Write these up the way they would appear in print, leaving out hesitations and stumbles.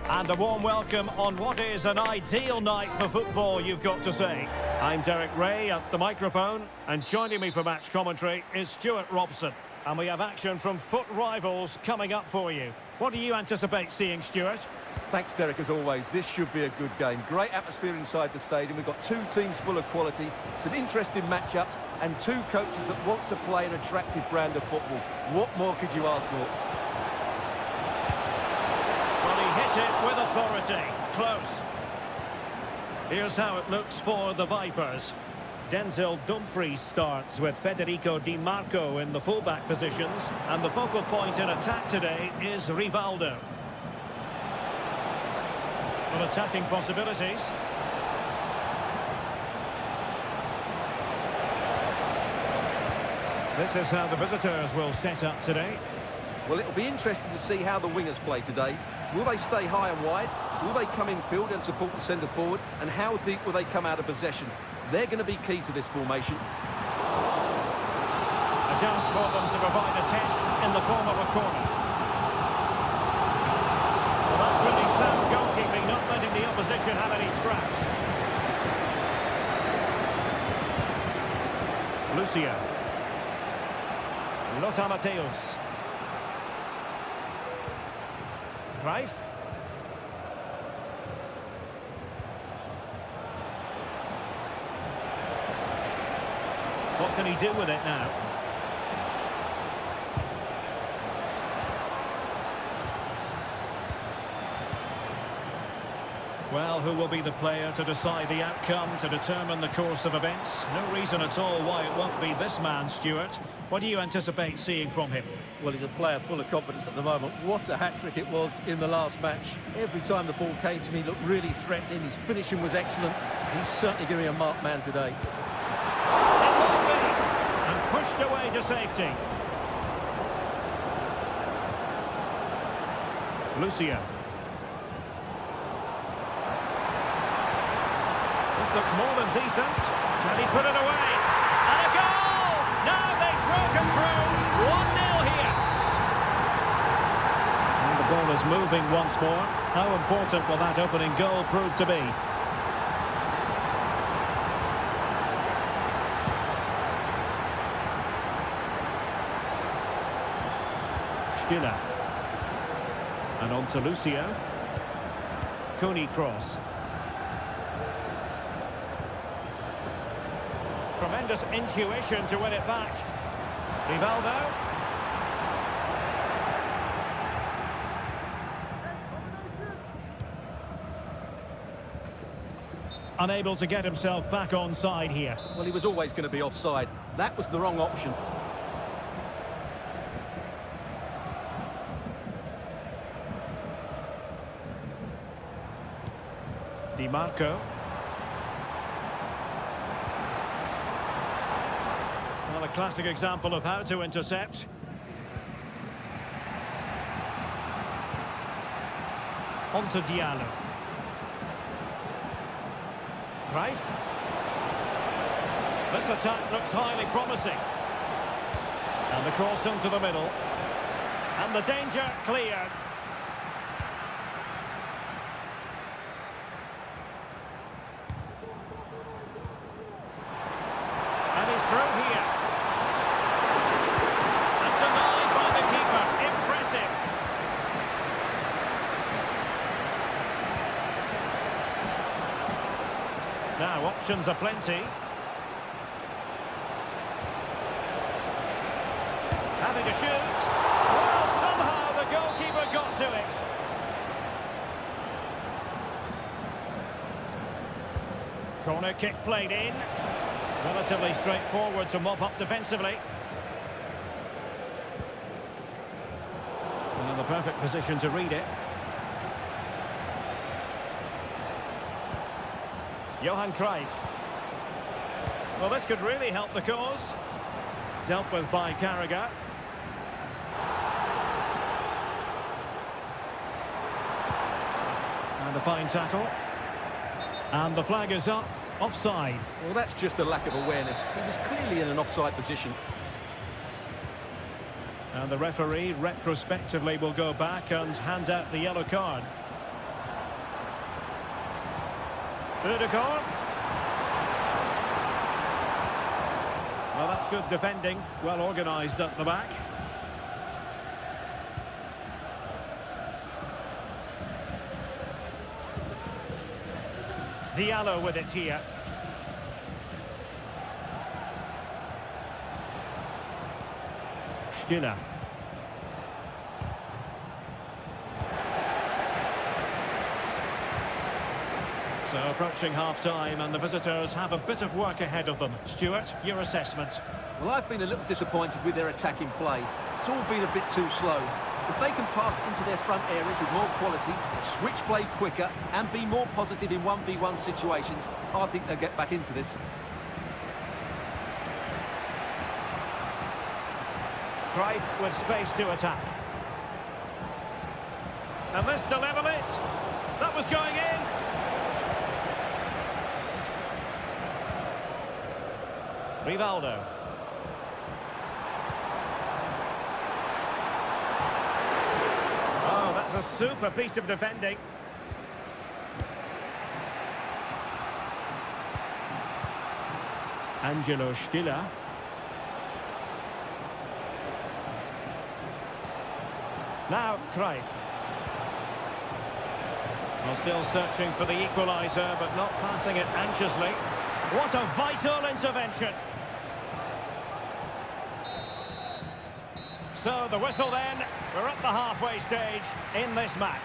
And a warm welcome on what is an ideal night for football, you've got to say. I'm Derek Ray at the microphone, and joining me for match commentary is Stuart Robson. And we have action from foot rivals coming up for you. What do you anticipate seeing, Stuart? Thanks, Derek, as always. This should be a good game. Great atmosphere inside the stadium. We've got two teams full of quality, some interesting matchups, and two coaches that want to play an attractive brand of football. What more could you ask for? Well, he hit it with authority. Close. Here's how it looks for the Vipers. Denzel Dumfries starts with Federico Di Marco in the fullback positions, and the focal point in attack today is Rivaldo. Well, attacking possibilities. This is how the visitors will set up today. Well, it'll be interesting to see how the wingers play today. Will they stay high and wide? Will they come in field and support the centre forward? And how deep will they come out of possession? They're going to be key to this formation. A chance for them to provide a test in the form of a corner. Well, that's really sound goalkeeping, not letting the opposition have any scraps. Lucia. Lothar Matthäus. Cruyff. What can he do with it now? Well, who will be the player to decide the outcome, to determine the course of events? No reason at all why it won't be this man, Stuart. What do you anticipate seeing from him? Well, he's a player full of confidence at the moment. What a hat-trick it was in the last match. Every time the ball came to me, he looked really threatening. His finishing was excellent. He's certainly going to be a marked man today. Pushed away to safety. Lucia. This looks more than decent. Can he put it away? And a goal! Now they've broken through. 1-0 here. And the ball is moving once more. How important will that opening goal prove to be? Skiller. And on to Lucio. Cooney cross. Tremendous intuition to win it back. Rivaldo. Unable to get himself back onside here. Well, he was always going to be offside. That was the wrong option. Di Marco. Well, a classic example of how to intercept. On to Diallo. Cruyff. This attack looks highly promising. And the cross into the middle. And the danger cleared. Now, options are plenty. Having a shoot. Well, somehow the goalkeeper got to it. Corner kick played in. Relatively straightforward to mop up defensively. And in the perfect position to read it. Johan Cruyff. Well, this could really help the cause. Dealt with by Carragher. And a fine tackle. And the flag is up. Offside. Well, that's just a lack of awareness. He was clearly in an offside position. And the referee retrospectively will go back and hand out the yellow card. Ødegaard. Well, that's good defending. Well organised at the back. Diallo with it here. Stiller. So approaching half-time, and the visitors have a bit of work ahead of them. Stuart, your assessment? Well, I've been a little disappointed with their attacking play. It's all been a bit too slow. If they can pass it into their front areas with more quality, switch play quicker, and be more positive in 1v1 situations, I think they'll get back into this. Cruyff with space to attack. And this to level it. That was going in. Rivaldo. Oh, that's a super piece of defending. Angelo Stiller. Now Cruyff. Well, still searching for the equaliser, but not passing it anxiously. What a vital intervention. So the whistle then, we're at the halfway stage in this match.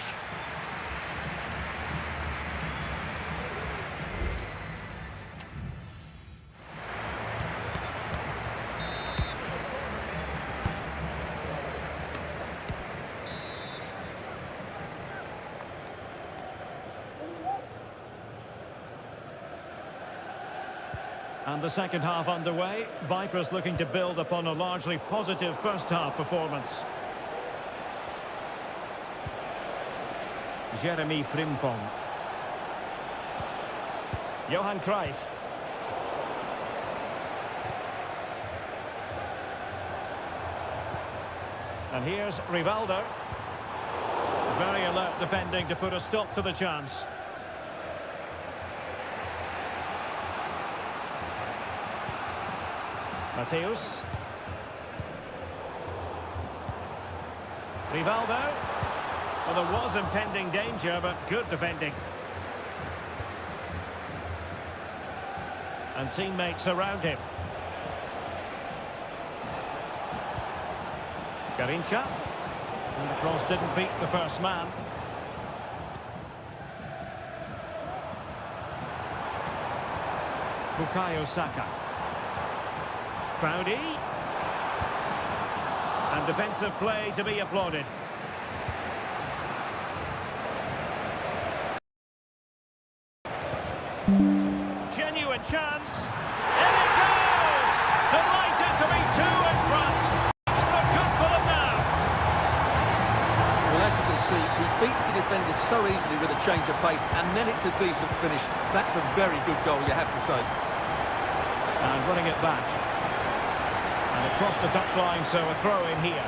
And the second half underway. Vipers looking to build upon a largely positive first half performance. Jeremy Frimpong. Johan Cruyff. And here's Rivaldo. Very alert defending to put a stop to the chance. Mateus. Rivaldo. Well, there was impending danger, but good defending. And teammates around him. Garrincha. And the cross didn't beat the first man. Bukayo Saka. Crowdy. And defensive play to be applauded. Genuine chance. In it goes! Delighted to be two in front. It's the good for them now. Well, as you can see, he beats the defenders so easily with a change of pace, and then it's a decent finish. That's a very good goal, you have to say. And running it back. And across the touchline, so a throw in here.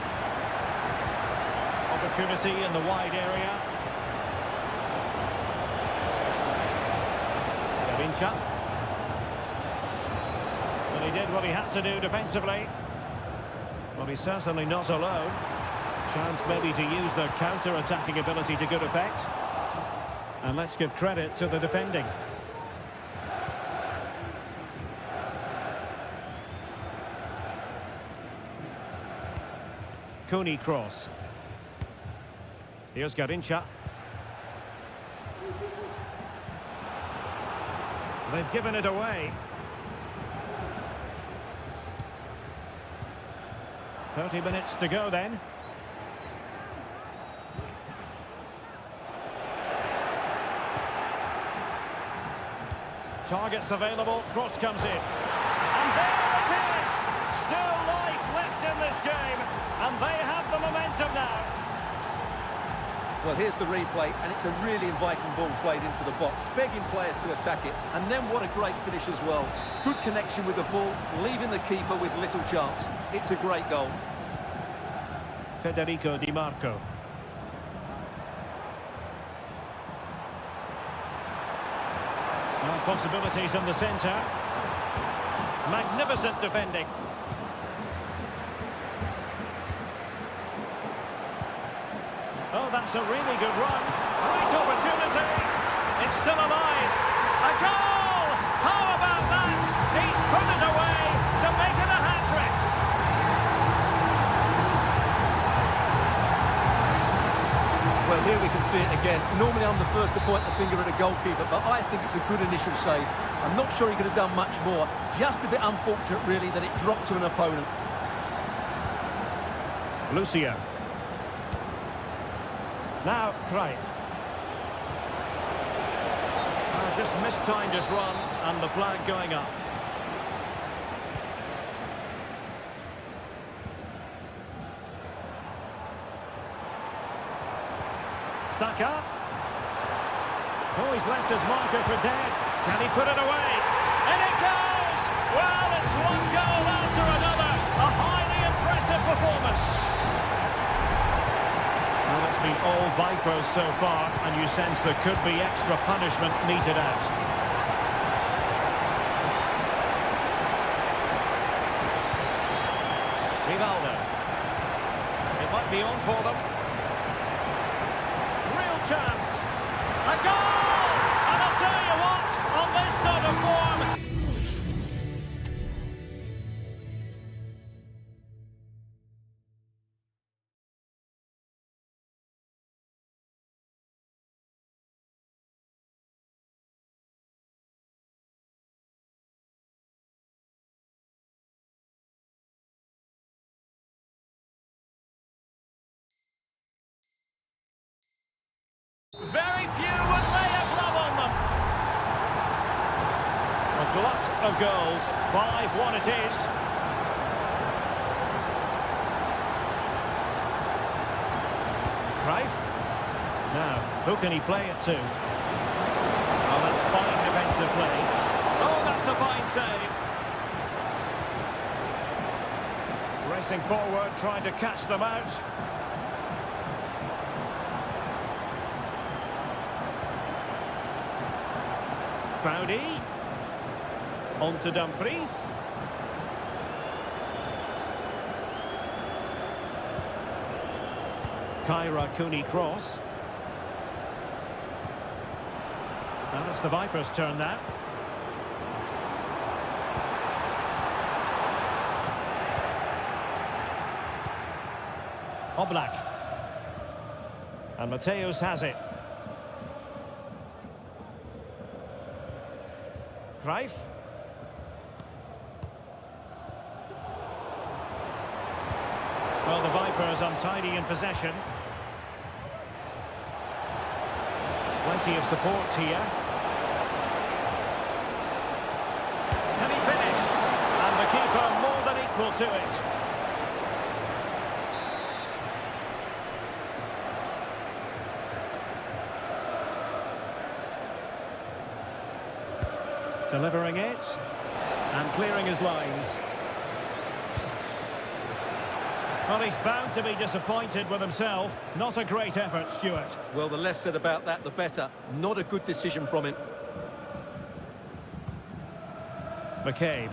Opportunity in the wide area. Garrincha. Well, he did what he had to do defensively. Well, he's certainly not alone. Chance maybe to use their counter-attacking ability to good effect. And let's give credit to the defending. Cooney cross. Here's Garrincha. They've given it away. 30 minutes to go then. Targets available, cross comes in. And there it is! Still life left in this game, and they have the momentum now. Well, here's the replay, and it's a really inviting ball played into the box, begging players to attack it, and then what a great finish as well. Good connection with the ball, leaving the keeper with little chance. It's a great goal. Federico Di Marco. Well, possibilities in the centre. Magnificent defending. Oh, that's a really good run. Great opportunity. It's still alive. A goal! How about that? He's put it away to make it a hat-trick. Well, here we can see it again. Normally I'm the first to point the finger at a goalkeeper, but I think it's a good initial save. I'm not sure he could have done much more. Just a bit unfortunate, really, that it dropped to an opponent. Lucio. Now, Cruyff. Just mistimed his run, and the flag going up. Saka. Oh, he's left his marker for dead. Can he put it away? And it goes! Well, it's one goal after another. A highly impressive performance. Well, it's been all Vipers so far, and you sense there could be extra punishment meted out. Rivaldo. It might be on for them. Real chance. A goal! And I'll tell you what, on this sort of form... Very few would lay a glove on them. A glut of goals. 5-1 it is. Cruyff. Now, who can he play it to? Oh, that's fine defensive play. Oh, that's a fine save. Racing forward, trying to catch them out. Crowdy. On to Dumfries. Kyra Cooney-Cross. Now it's the Vipers' turn now. Oblak. And Mateus has it. Cruyff. Well, the Vipers untidy in possession. Plenty of support here. Can he finish? And the keeper more than equal to it. Delivering it, and clearing his lines. Well, he's bound to be disappointed with himself. Not a great effort, Stuart. Well, the less said about that, the better. Not a good decision from him. McCabe.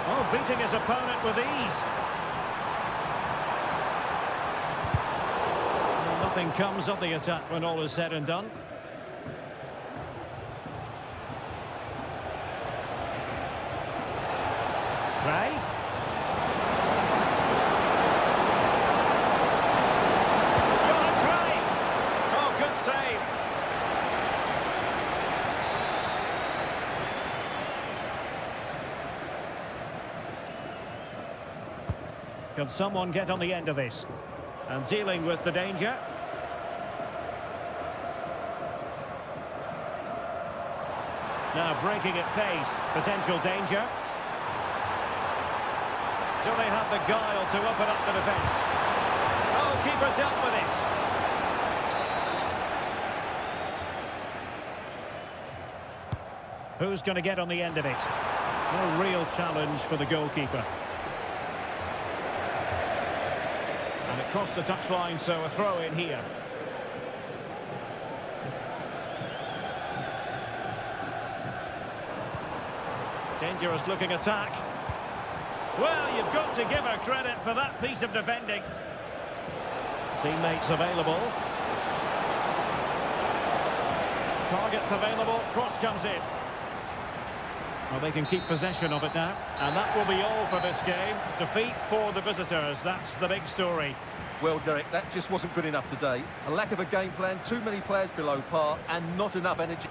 Oh, beating his opponent with ease. Well, nothing comes of the attack when all is said and done. Cruyff. Johan Cruyff. Oh, good save. Can someone get on the end of this? And dealing with the danger. Now breaking at pace. Potential danger. Do they have the guile to open up the defence? Oh, keeper dealt with it. Who's going to get on the end of it? No real challenge for the goalkeeper. And it crossed the touchline, so a throw in here. Dangerous looking attack. Well, you've got to give her credit for that piece of defending. Teammates available. Targets available, cross comes in. Well, they can keep possession of it now. And that will be all for this game. Defeat for the visitors, that's the big story. Well, Derek, that just wasn't good enough today. A lack of a game plan, too many players below par, and not enough energy.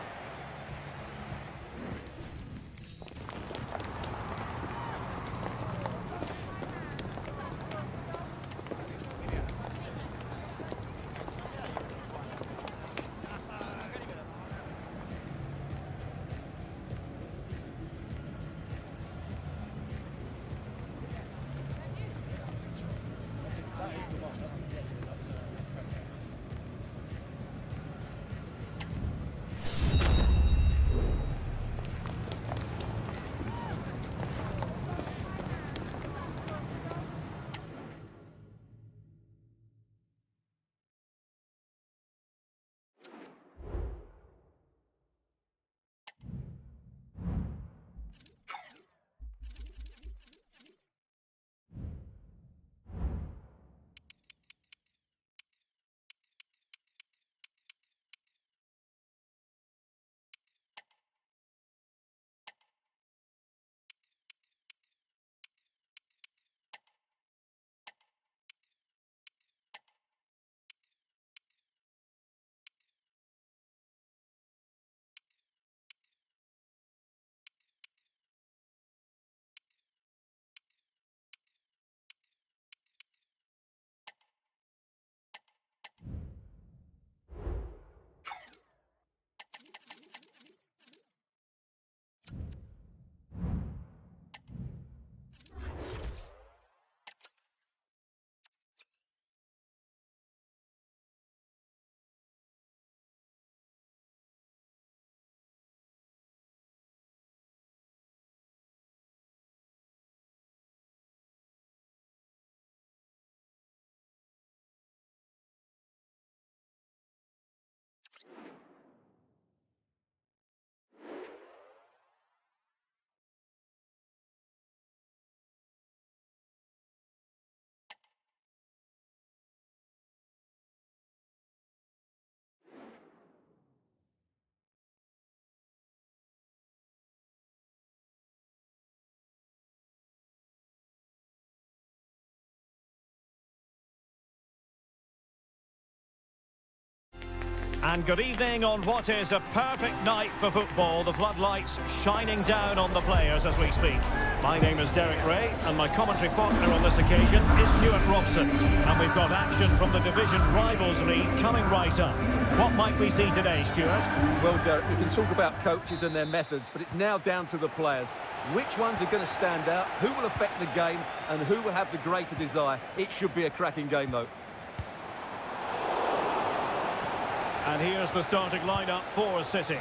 And good evening on what is a perfect night for football. The floodlights shining down on the players as we speak. My name is Derek Ray, and my commentary partner on this occasion is Stuart Robson. And we've got action from the division rivals league coming right up. What might we see today, Stuart? Well, Derek, we can talk about coaches and their methods, but it's now down to the players. Which ones are going to stand out, who will affect the game, and who will have the greater desire? It should be a cracking game, though. And here's the starting lineup for City.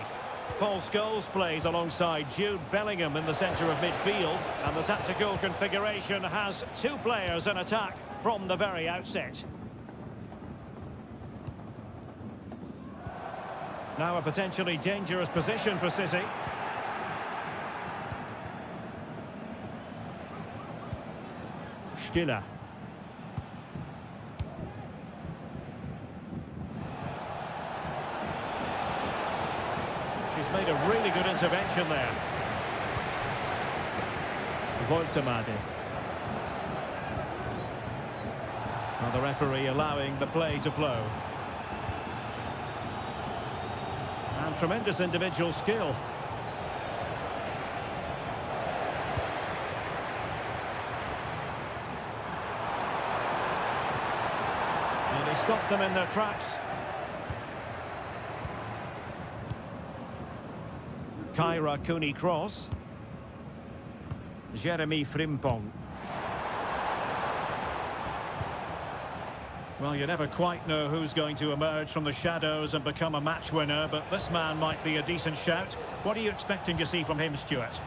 Paul Scholes plays alongside Jude Bellingham in the centre of midfield. And the tactical configuration has two players in attack from the very outset. Now a potentially dangerous position for City. Stiller. He's made a really good intervention there. Woltemade. Well, the referee allowing the play to flow. And tremendous individual skill. And he stopped them in their tracks. Kyra Cooney-Cross. Jeremy Frimpong. Well, you never quite know who's going to emerge from the shadows and become a match winner, but this man might be a decent shout. What are you expecting to see from him, Stuart?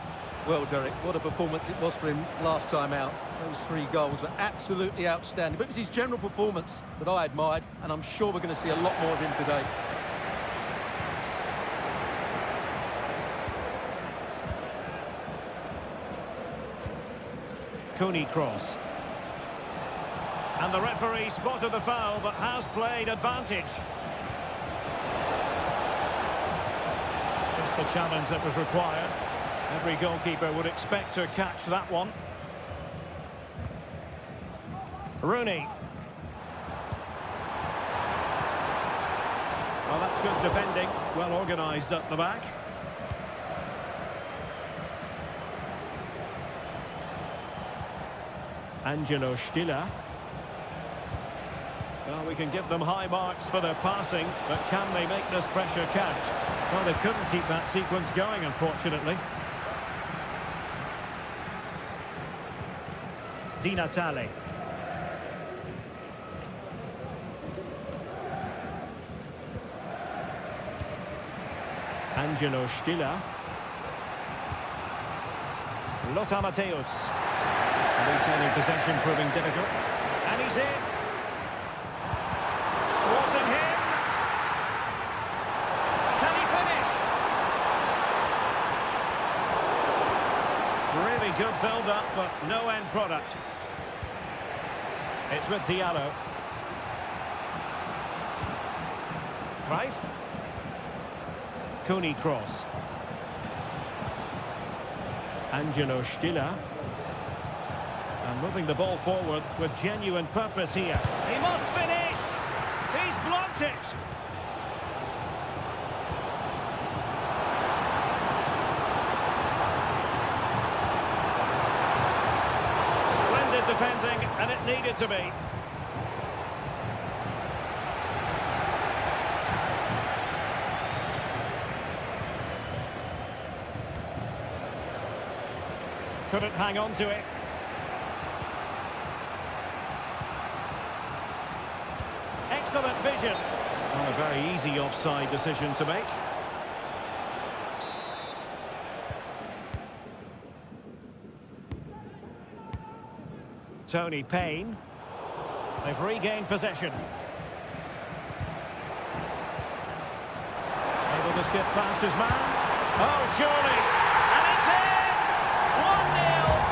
Well, Derek, what a performance it was for him last time out. Those 3 goals were absolutely outstanding. But it was his general performance that I admired, and I'm sure we're going to see a lot more of him today. Cooney cross. And the referee spotted the foul, but has played advantage. Just the challenge that was required. Every goalkeeper would expect to catch that one. Rooney. Well, that's good defending. Well organised at the back. Angelo Stiller. Well, we can give them high marks for their passing, but can they make this pressure count? Well, they couldn't keep that sequence going, unfortunately. Di Natale. Angelo Stiller. Lothar Matthäus. Retaining possession proving difficult. And he's in. Wasn't him. Can he finish? Really good build-up, but no end product. It's with Diallo. Cruyff. Cooney cross. Angelo Stiller. And moving the ball forward with genuine purpose here. He must finish! He's blocked it! Splendid defending, and it needed to be. Couldn't hang on to it. Excellent vision. Not a very easy offside decision to make. Tony Payne. They've regained possession. Able to skip past his man. Oh, surely. And it's in! 1-0.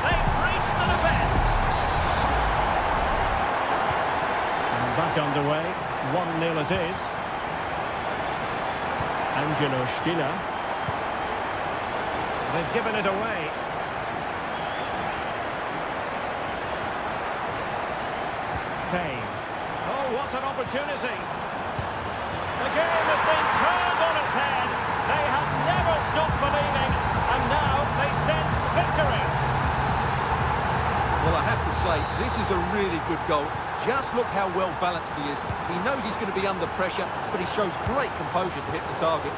They've breached the defence. And back underway. 1-0 it is. Angelo Stiller. They've given it away. Payne. Oh, what an opportunity. The game has been turned on its head. They have never stopped believing, and now they sense victory. Well, I have to say, this is a really good goal. Just look how well balanced he is. He knows he's going to be under pressure, but he shows great composure to hit the target.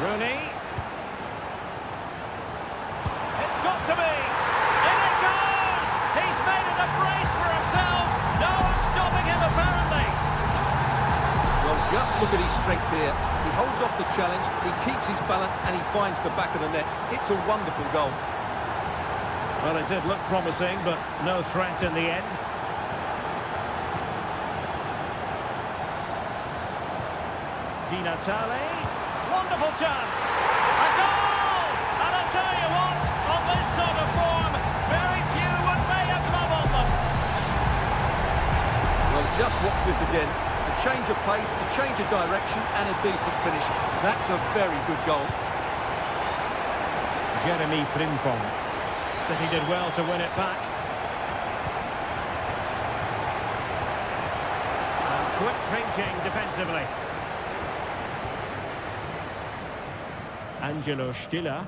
Rooney. It's got to be. In it goes! He's made it a brace for himself. No one's stopping him, apparently. Well, just look at his strength here. He holds off the challenge, he keeps his balance, and he finds the back of the net. It's a wonderful goal. Well, it did look promising, but no threat in the end. Di Natale. Wonderful chance. A goal! And I tell you what, on this sort of form, very few would lay a glove on them. Well, just watch this again. A change of pace, a change of direction, and a decent finish. That's a very good goal. Jeremy Frimpong. He did well to win it back. And quick thinking defensively. Angelo Stiller.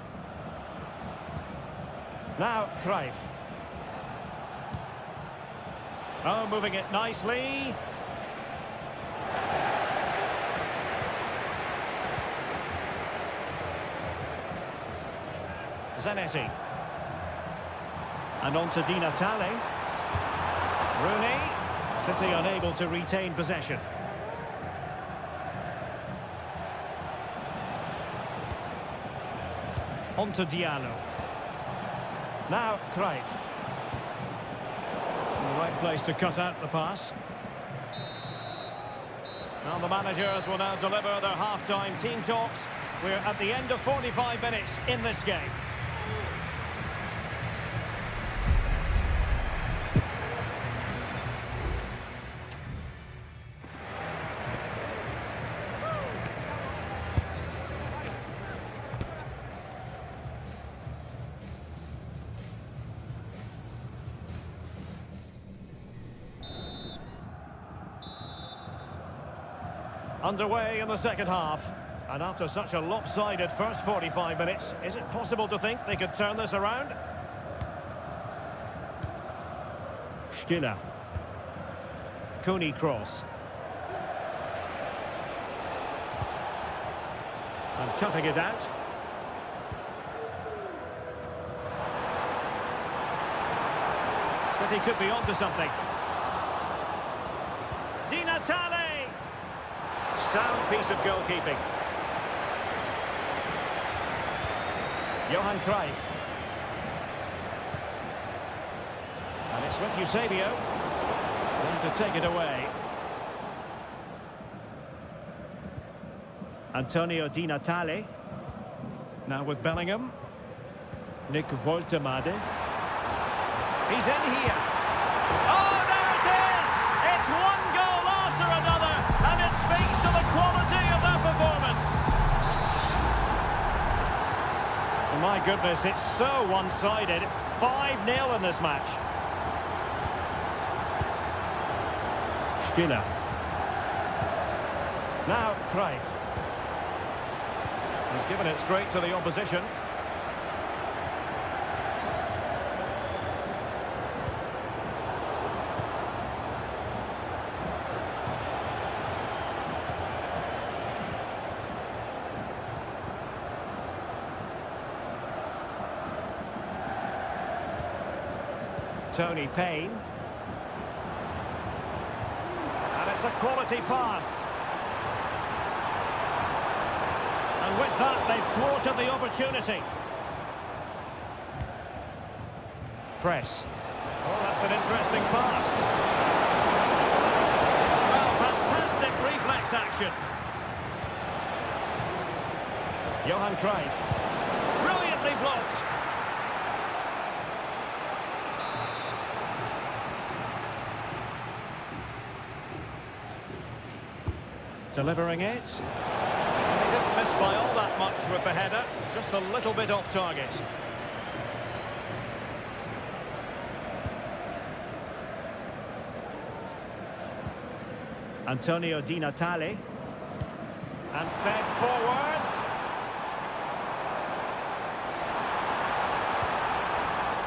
Now Cruyff. Oh, moving it nicely. Zanetti. And on to Di Natale. Rooney. City unable to retain possession. On to Diallo. Now Cruyff. In the right place to cut out the pass. Now the managers will now deliver their half-time team talks. We're at the end of 45 minutes in this game. Underway in the second half. And after such a lopsided first 45 minutes, is it possible to think they could turn this around? Stiller. Coney cross. And cutting it out. City could be onto something. Di Natale! Sound piece of goalkeeping. Johan Cruyff. And it's with Eusebio. Going to take it away. Antonio Di Natale. Now with Bellingham. Nick Woltemade. He's in here. Oh, there it is! It's one goal after another, and it speaks to the quality of their performance. My goodness, it's so one-sided. 5-0 in this match. Stiller. Now Cruyff. He's given it straight to the opposition. Tony Payne. And it's a quality pass. And with that, they've thwarted the opportunity. Press. Oh, that's an interesting pass. Well, fantastic reflex action. Johan Cruyff. Brilliantly blocked. Delivering it. He didn't miss by all that much with the header. Just a little bit off target. Antonio Di Natale. And fed forwards.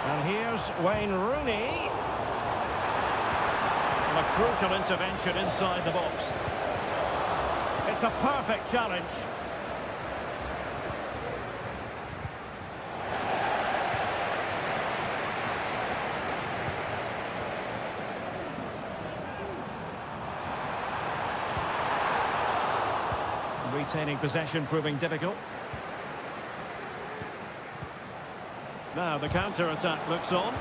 And here's Wayne Rooney. And a crucial intervention inside the box. It's a perfect challenge. Retaining possession proving difficult. Now the counter-attack looks on.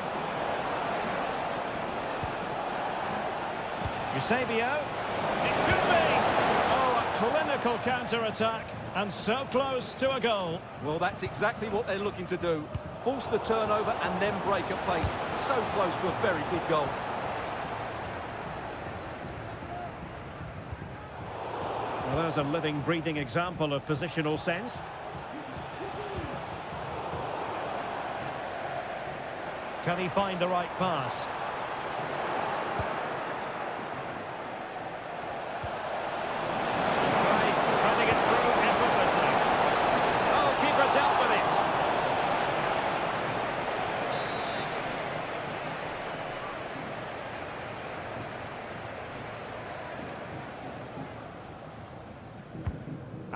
Eusebio. It should be! Clinical counter-attack, and so close to a goal. Well, that's exactly what they're looking to do. Force the turnover and then break at pace. So close to a very good goal. Well, there's a living, breathing example of positional sense. Can he find the right pass?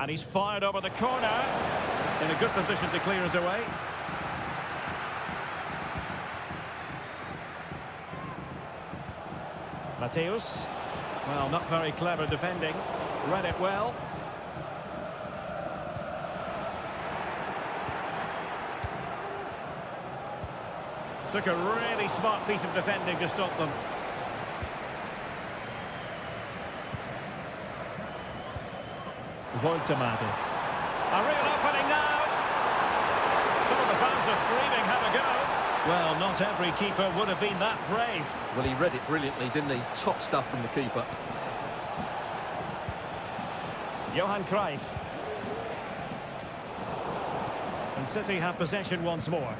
And he's fired over the corner. In a good position to clear it away. Mateus. Well, not very clever defending. Read it well. Took a really smart piece of defending to stop them. Woltemade. A real opening now. Some of the fans are screaming, have a go. Well, not every keeper would have been that brave. Well, he read it brilliantly, didn't he? Top stuff from the keeper. Johan Cruyff. And City have possession once more.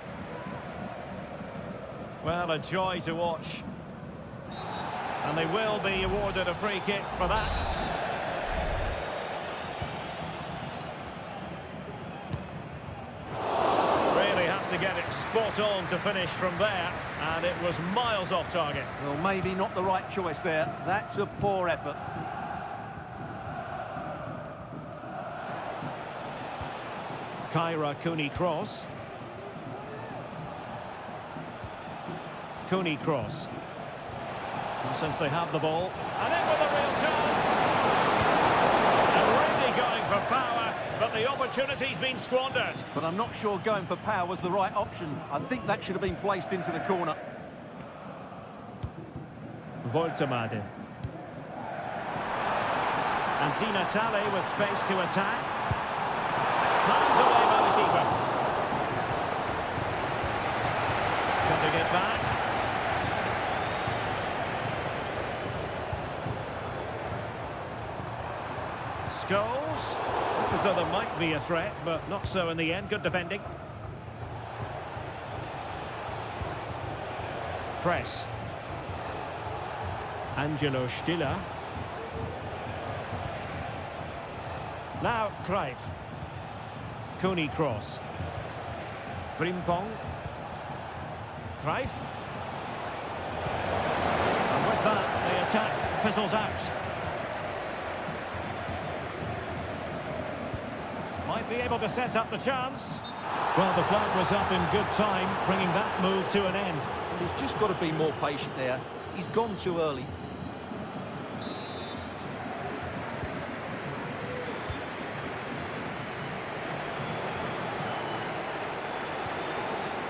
Well, a joy to watch. And they will be awarded a free kick for that. spot on to finish from there, and it was miles off target. Well, maybe not the right choice there. That's a poor effort. Kyra Cooney cross. Cooney cross. And since they have the ball, and in with a real chance. And really going for power, but the opportunity's been squandered. But I'm not sure going for power was the right option. I think that should have been placed into the corner. Voltemade. And Di Natale with space to attack. Planned away by the keeper. Cutting it back. Scholes. Looked as though there might be a threat, but not so in the end. Good defending. Press. Angelo Stiller. Now Cruyff. Cooney cross. Frimpong. Cruyff. And with that, the attack fizzles out. Might be able to set up the chance. Well, the flag was up in good time, bringing that move to an end. Well, he's just got to be more patient there. He's gone too early.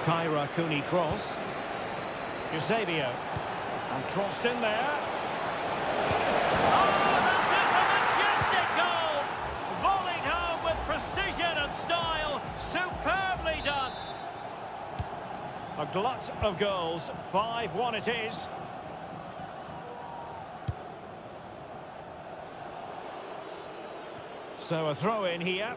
Kyra Cooney cross. Eusebio. And crossed in there. Oh, that is a majestic goal! Volleyed home with precision and style. Superbly done. A glut of goals. 5-1 it is. So a throw in here.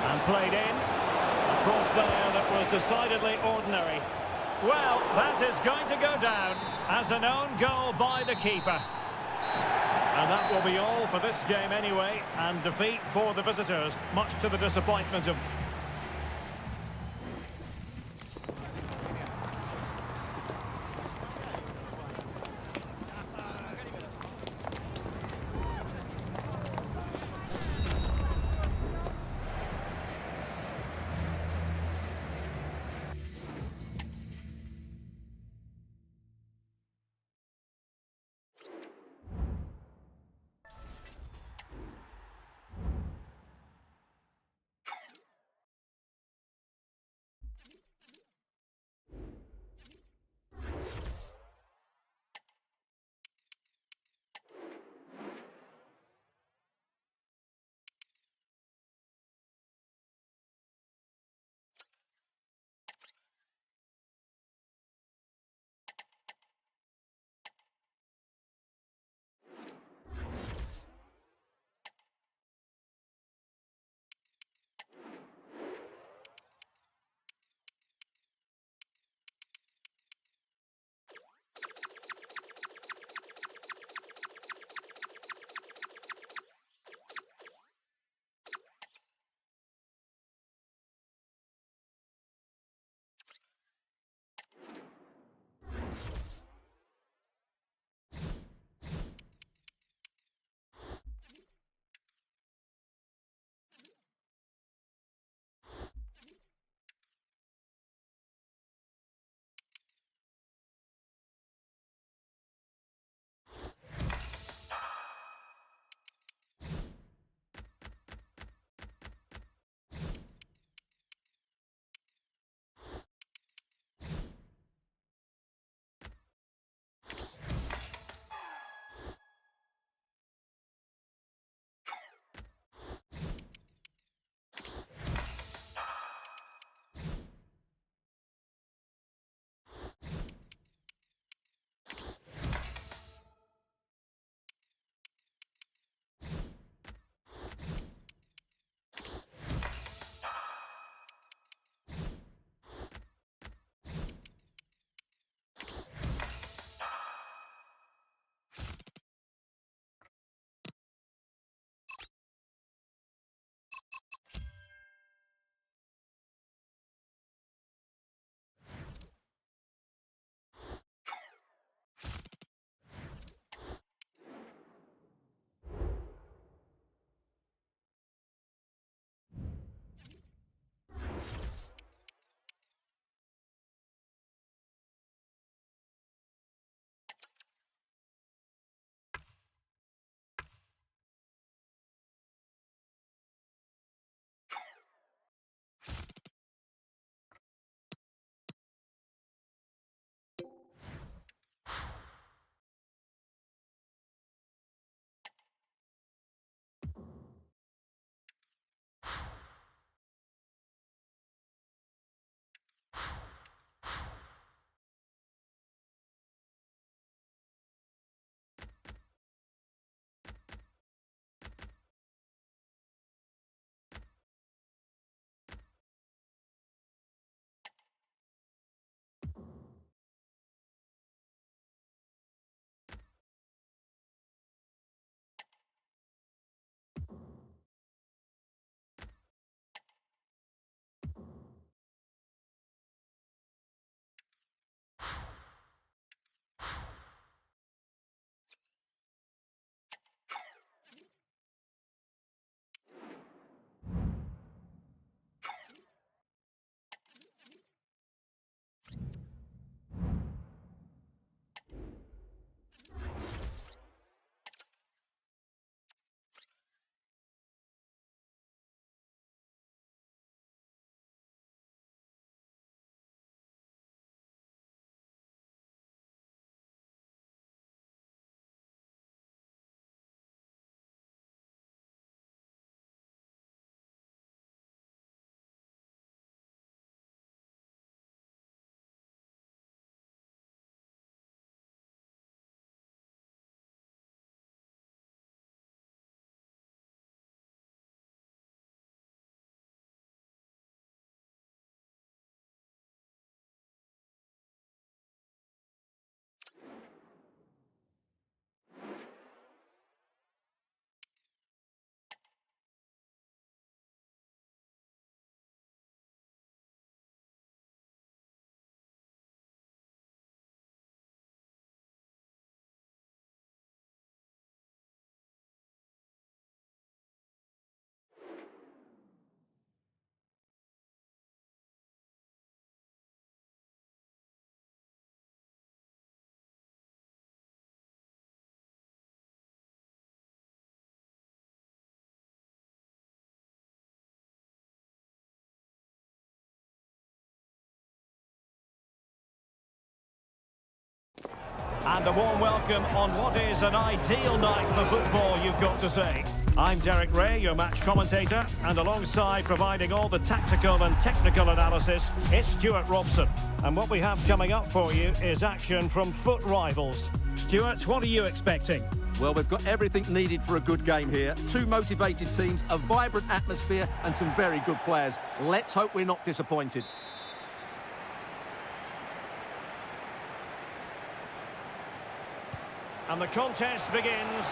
And played in. A cross there that was decidedly ordinary. Well, that is going to go down as an own goal by the keeper. And that will be all for this game anyway, and defeat for the visitors, much to the disappointment of And a warm welcome on what is an ideal night for football, you've got to say. I'm Derek Ray, your match commentator, and alongside providing all the tactical and technical analysis, it's Stuart Robson. And what we have coming up for you is action from foot rivals. Stuart, what are you expecting? Well, we've got everything needed for a good game here. Two motivated teams, a vibrant atmosphere, and some very good players. Let's hope we're not disappointed. And the contest begins.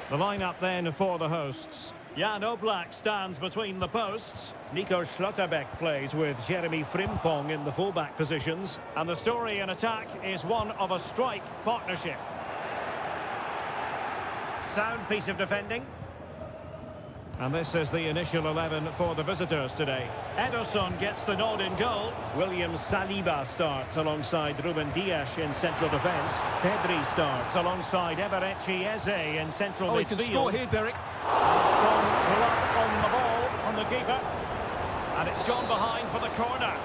The lineup then for the hosts. Jan Oblak stands between the posts. Nico Schlotterbeck plays with Jeremy Frimpong in the fullback positions. And the story in attack is one of a strike partnership. Sound piece of defending. And this is the initial 11 for the visitors today. Ederson gets the nod in goal. William Saliba starts alongside Ruben Dias in central defence. Pedri starts alongside Eberechi Eze in central midfield. He can score here, Derek. Strong glove on the ball from the keeper. And it's gone behind for the corner.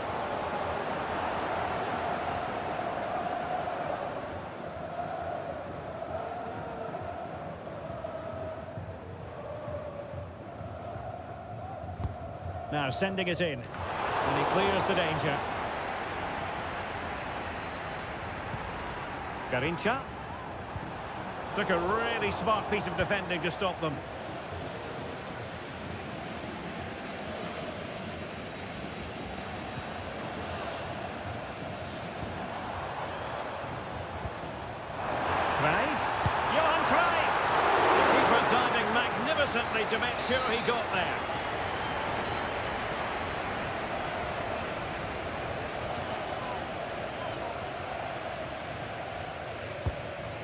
Now sending it in, and he clears the danger. Garrincha took a really smart piece of defending to stop them. Cruyff, Johan Cruyff, the keeper diving magnificently to make sure he got there.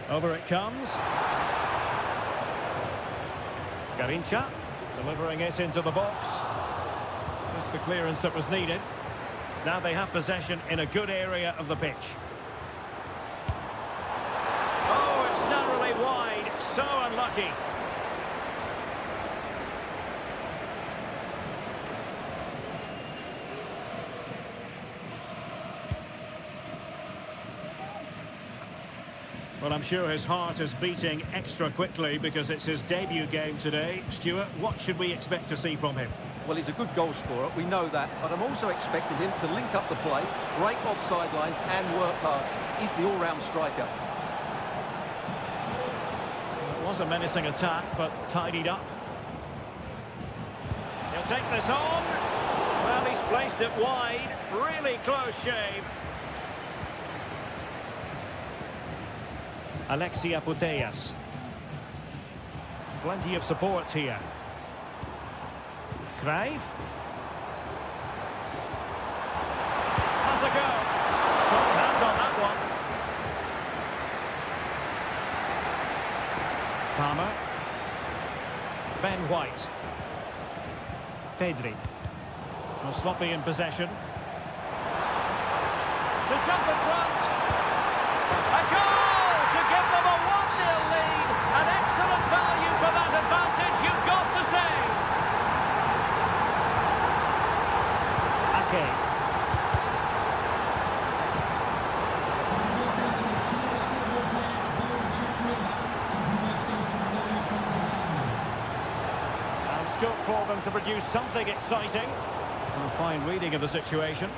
Over it comes. Garrincha delivering it into the box. Just the clearance that was needed. Now they have possession in a good area of the pitch. Oh, it's narrowly wide. So unlucky. Well, I'm sure his heart is beating extra quickly because it's his debut game today. Stuart, what should we expect to see from him? Well, he's a good goal scorer, we know that, but I'm also expecting him to link up the play, break offside lines and work hard. He's the all-round striker. It was a menacing attack, but tidied up. He'll take this on. Well, he's placed it wide. Really close shave. Alexia Putellas. Plenty of support here. Cruyff. Has a go. Good hand on that one. Palmer. Ben White. Pedri. Will sloppy in possession. To jump in front. A goal! To give them a 1-0 lead. An excellent value for that advantage, you've got to say. Ake. And scope for them to produce something exciting. And a fine reading of the situation.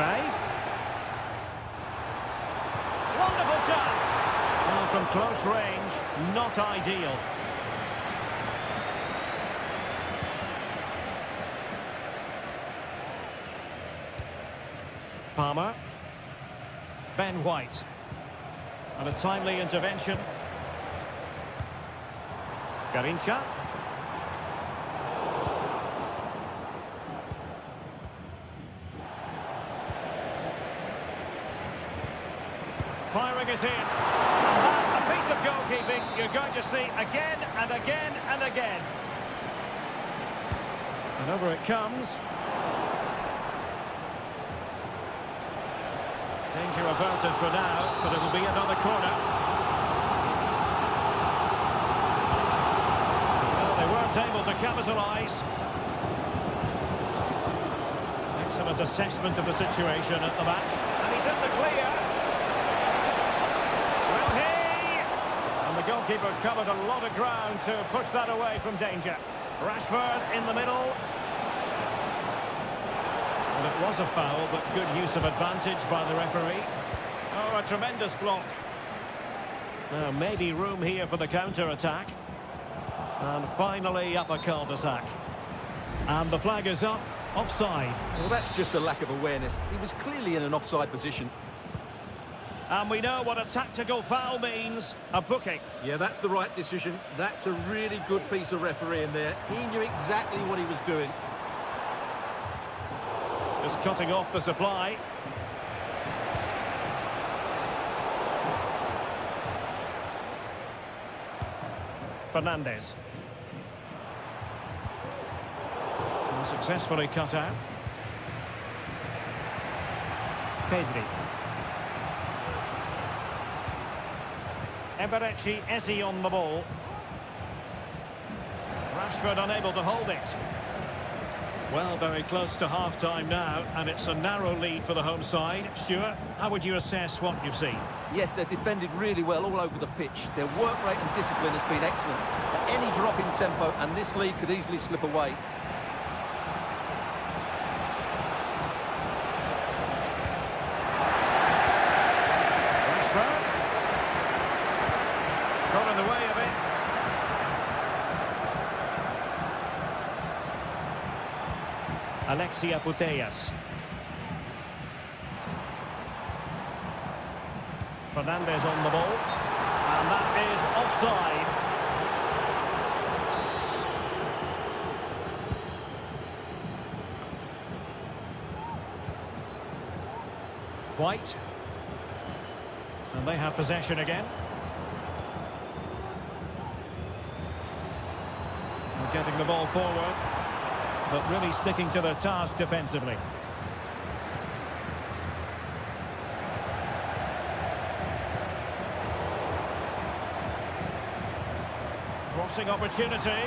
Cruyff. Wonderful chance. Well, from close range, not ideal. Palmer. Ben White. And a timely intervention. Garrincha. Firing it in. A piece of goalkeeping you're going to see again and again and again. And over it comes. Danger averted for now, but it'll be another corner. Well, they weren't Not able to capitalise. Excellent assessment of the situation at the back. And he's in the clear. Will he? And the goalkeeper covered a lot of ground to push that away from danger. Rashford in the middle. And it was a foul, but good use of advantage by the referee. Oh, a tremendous block. Now, maybe room here for the counter-attack. And finally, up a cul-de-sac. And the flag is up. Offside. Well, that's just a lack of awareness. He was clearly in an offside position. And we know what a tactical foul means. A booking. Yeah, that's the right decision. That's a really good piece of refereeing there. He knew exactly what he was doing. Just cutting off the supply. Fernandes. Successfully cut out. Pedri. Eberechi Eze on the ball. Rashford unable to hold it. Well, very close to half-time now, and it's a narrow lead for the home side. Stuart, how would you assess what you've seen? Yes, they've defended really well all over the pitch. Their work rate and discipline has been excellent. But any drop in tempo, and this lead could easily slip away. Got in the way of it. Alexia Putellas. Fernandes on the ball. And that is offside. White. And they have possession again. Getting the ball forward, but really sticking to their task defensively. Crossing opportunity.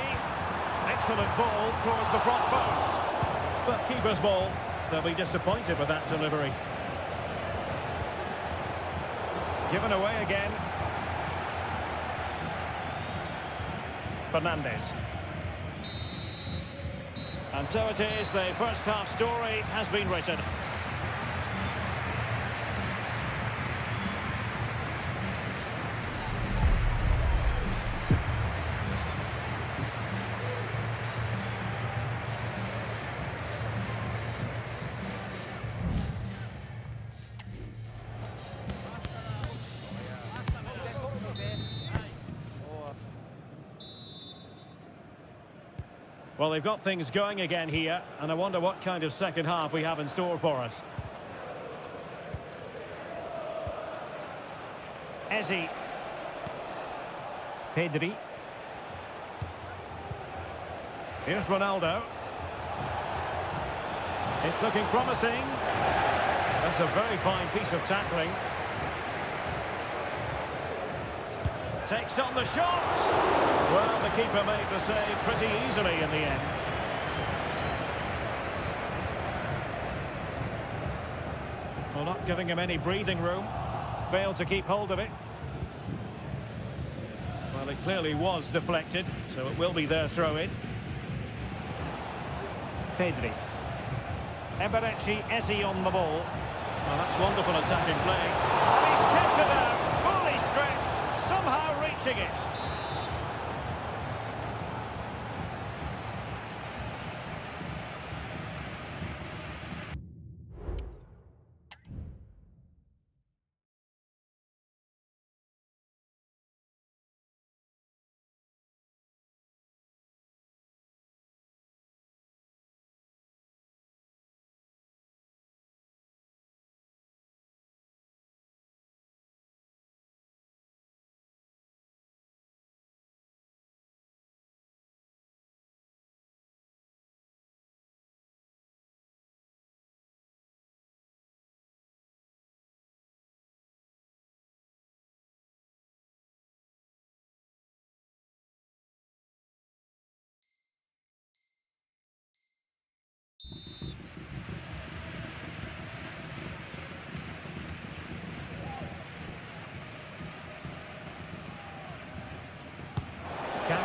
Excellent ball towards the front post. But keeper's ball. They'll be disappointed with that delivery. Given away again. Fernandes. And so it is, the first half story has been written. Well, they've got things going again here, and I wonder what kind of second half we have in store for us. Eze. Pedri. Here's Ronaldo. It's looking promising. That's a very fine piece of tackling. Takes on the shot. Well, the keeper made the save pretty easily in the end. Well, not giving him any breathing room. Failed to keep hold of it. Well, it clearly was deflected, so it will be their throw-in. Pedri. Eberechi Eze on the ball. Well, that's wonderful attacking play. And he's kept it out, fully stretched, somehow reaching it.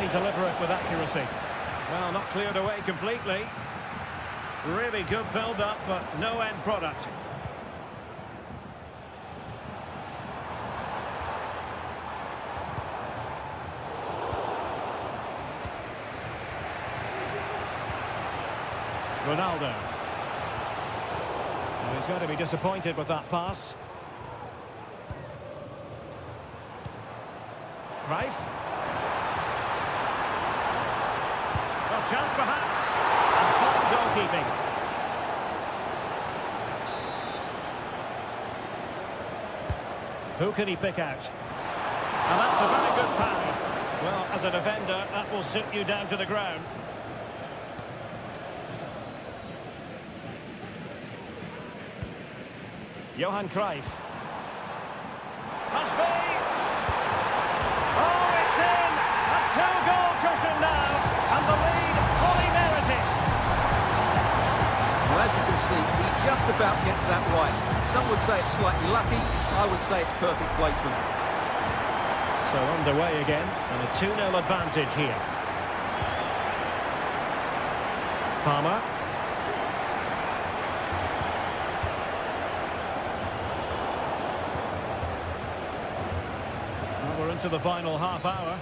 Can he deliver it with accuracy? Well, not cleared away completely. Really good build-up, but no end product. Ronaldo. Well, he's going to be disappointed with that pass. Cruyff. Well, chance perhaps. And fine goalkeeping. Who can he pick out? And that's a very good parry. Well, as a defender, that will sit you down to the ground. Johan Cruyff. Must be. Oh, it's in! A two-goal cushion now, and the lead fully merited. Well, as you can see, he just about gets that right. Some would say it's slightly lucky, I would say it's perfect placement. So underway again, and a 2-0 advantage here. Palmer. We're into the final half hour.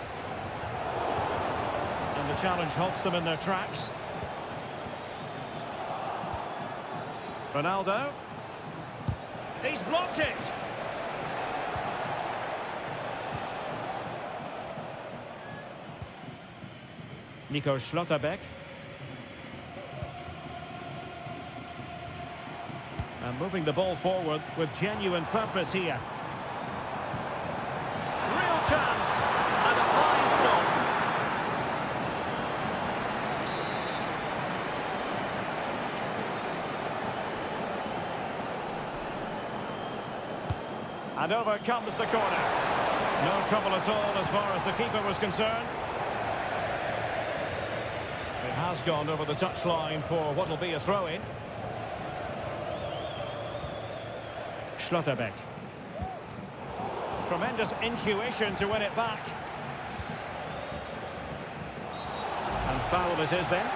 And the challenge halts them in their tracks. Ronaldo. He's blocked it. Nico Schlotterbeck. And moving the ball forward with genuine purpose here. Chance and a fine stop. And over comes the corner. No trouble at all as far as the keeper was concerned. It has gone over the touchline for what will be a throw-in. Schlotterbeck. Tremendous intuition to win it back. And foul it is then.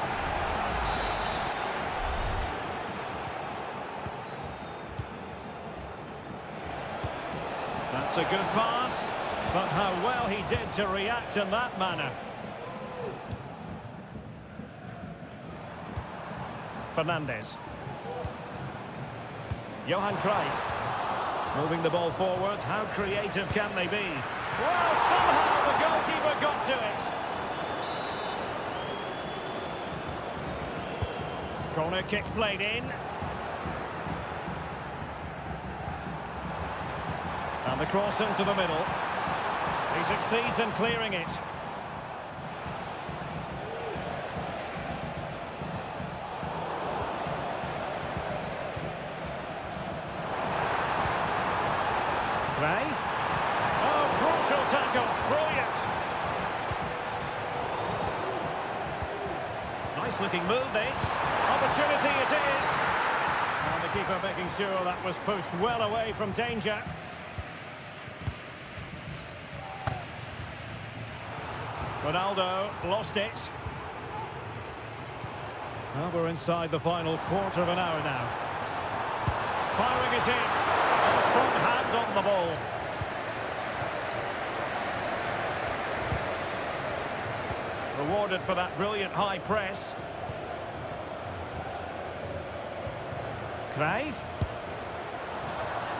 That's a good pass, but how well he did to react in that manner. Fernandes. Johan Cruyff. Moving the ball forward, how creative can they be? Well, somehow the goalkeeper got to it. Corner kick played in. And the cross into the middle. He succeeds in clearing it. Cruyff. Oh, crucial tackle. Brilliant. Nice looking move, this. Opportunity it is. And the keeper making sure that was pushed well away from danger. Ronaldo lost it. Well, we're inside the final quarter of an hour now. Firing it in. A strong hand on the ball. Rewarded for that brilliant high press. Cruyff.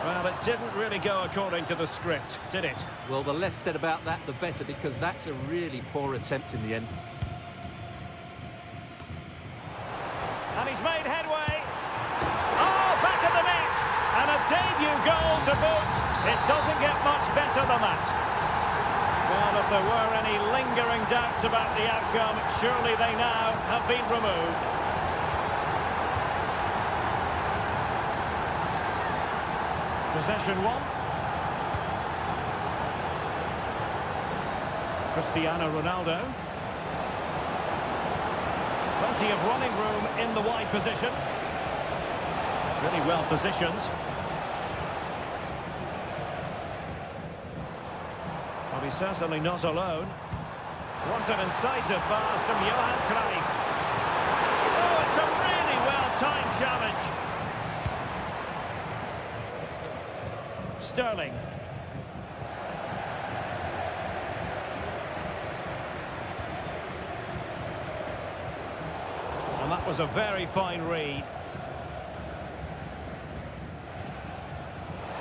Well, it didn't really go according to the script, did it? Well, the less said about that, the better, because that's a really poor attempt in the end. And he's made headway. Oh, back of the net. And a debut goal to boot. It doesn't get much better than that. Well, if there were any lingering doubts about the outcome, surely they now have been removed. Possession one. Cristiano Ronaldo. Plenty of running room in the wide position. Really well positioned. But he's certainly not alone. Was an incisive pass from Johan Cruyff. Oh, it's a really well-timed challenge. Sterling. And that was a very fine read.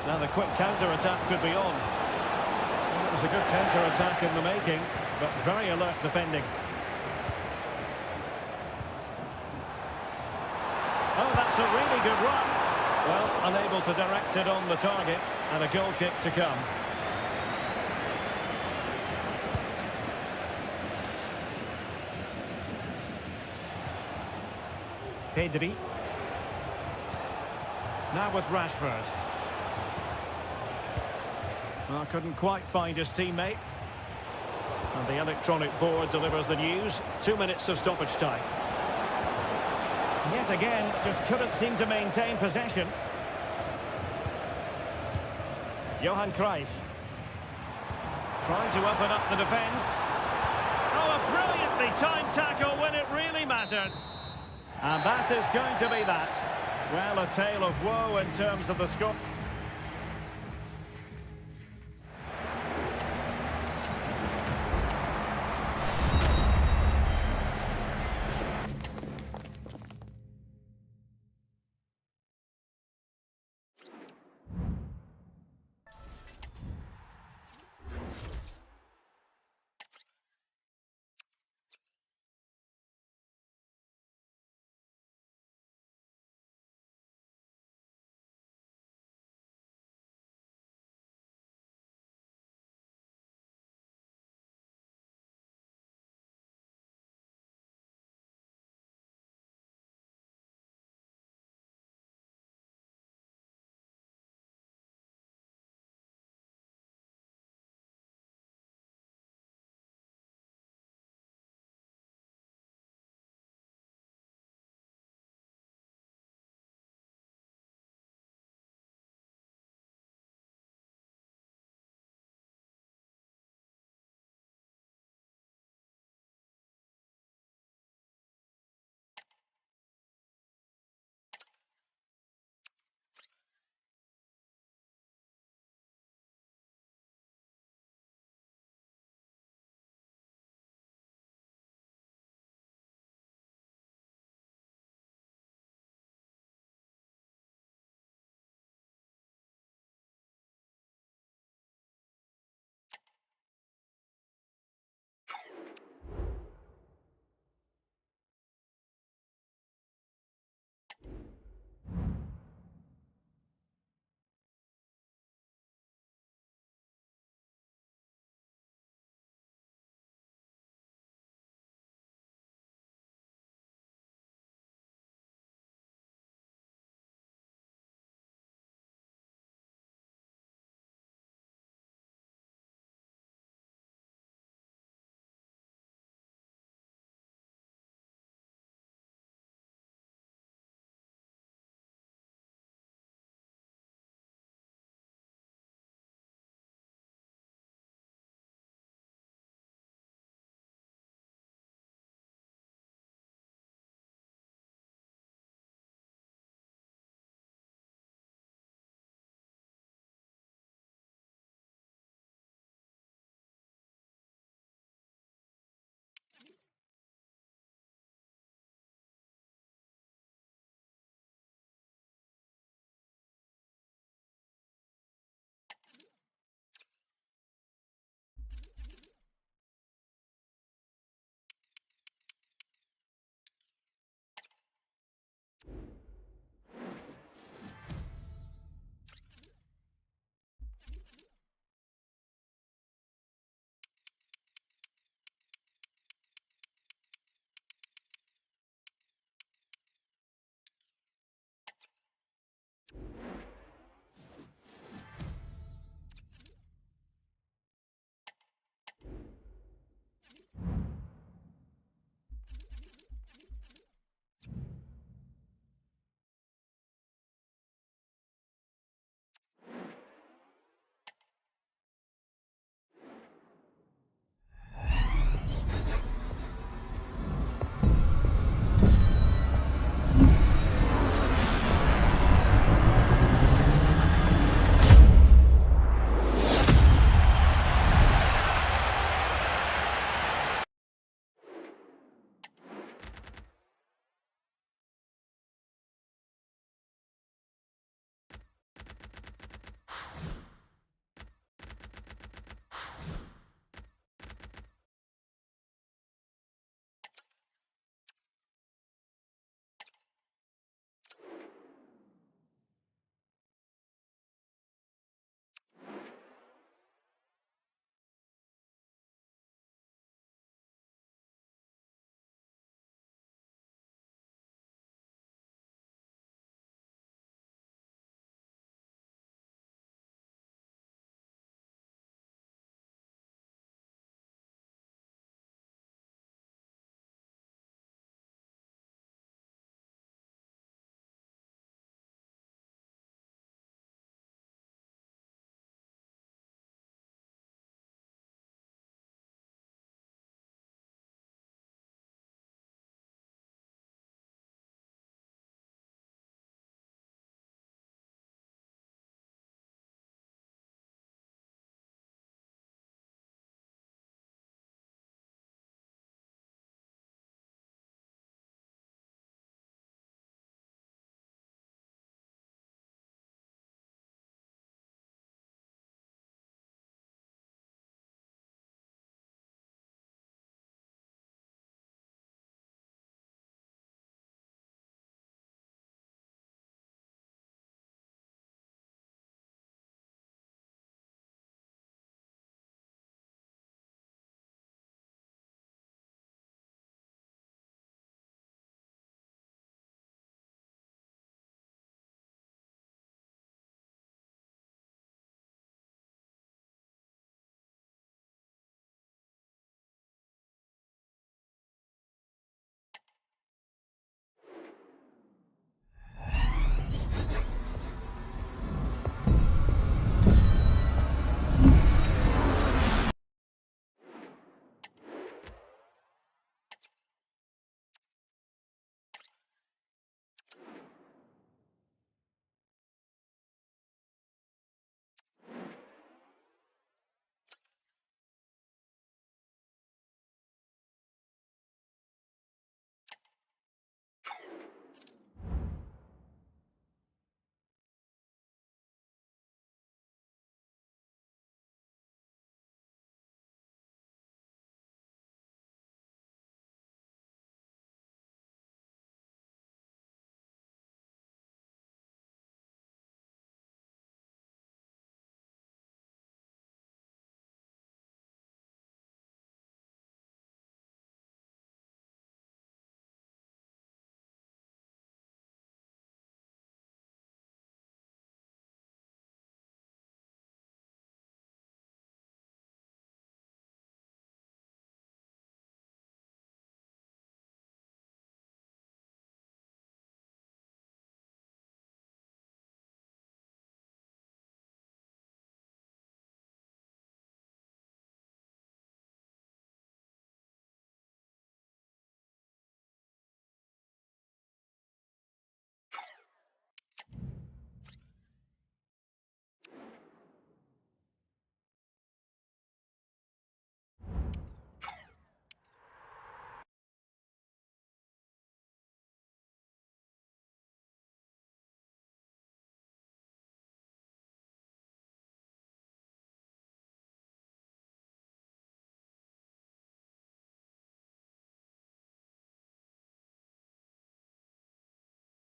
Now the quick counter-attack could be on. Well, it was a good counter-attack in the making, but very alert defending. Oh, that's a really good run. Well, unable to direct it on the target, and a goal kick to come. Pedri. Now with Rashford. Well, couldn't quite find his teammate. And the electronic board delivers the news. 2 minutes of stoppage time. Yet again, just couldn't seem to maintain possession. Johan Cruyff. Trying to open up the defence. Oh, a brilliantly timed tackle when it really mattered. And that is going to be that. Well, a tale of woe in terms of the score.